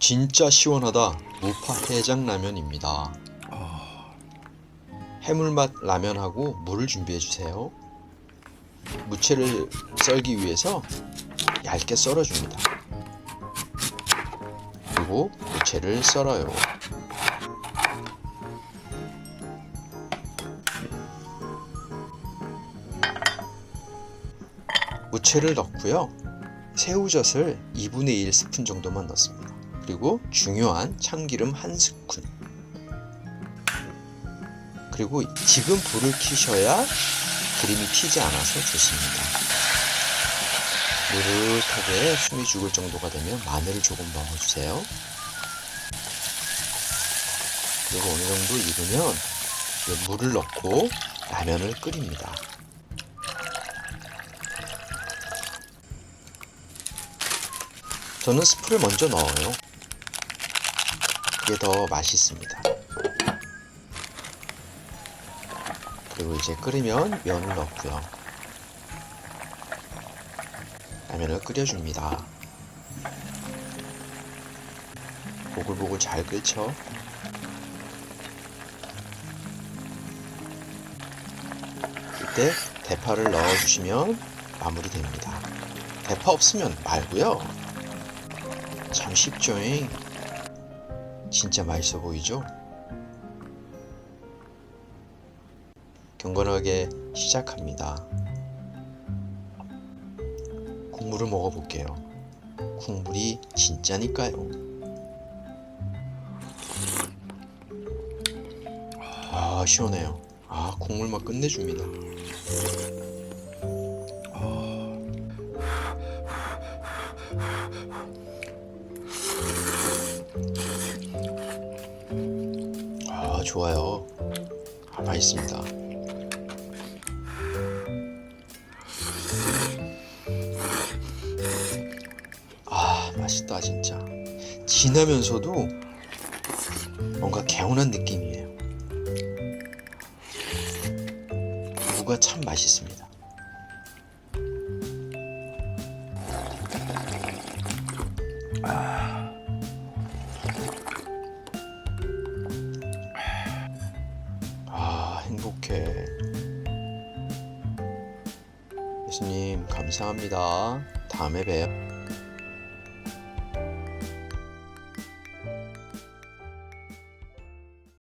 진짜 시원하다. 무파 해장라면입니다. 해물맛 라면하고 물을 준비해주세요. 무채를 썰기 위해서 얇게 썰어줍니다. 그리고 무채를 썰어요. 무채를 넣고요. 새우젓을 2분의 1 스푼 정도만 넣습니다. 그리고 중요한 참기름 1스푼. 그리고 지금 불을 켜셔야 기름이 튀지 않아서 좋습니다. 노릇하게 숨이 죽을 정도가 되면 마늘을 조금 넣어주세요. 그리고 어느 정도 익으면 물을 넣고 라면을 끓입니다. 저는 스프를 먼저 넣어요. 그게 더 맛있습니다. 그리고 이제 끓으면 면을 넣고요. 라면을 끓여줍니다. 보글보글 잘 끓죠? 이때 대파를 넣어주시면 마무리됩니다. 대파 없으면 말고요. 참 쉽죠? 진짜 맛있어 보이죠? 경건하게 시작합니다. 국물을 먹어볼게요. 국물이 진짜니까요. 아, 시원해요. 아, 국물 맛 끝내줍니다. 아, 좋아요. 아, 맛있습니다. 아, 맛있다 진짜. 진하면서도 뭔가 개운한 느낌이에요. 무가 참 맛있습니다. 아, 행복해. 예수님 감사합니다. 다음에 봬요.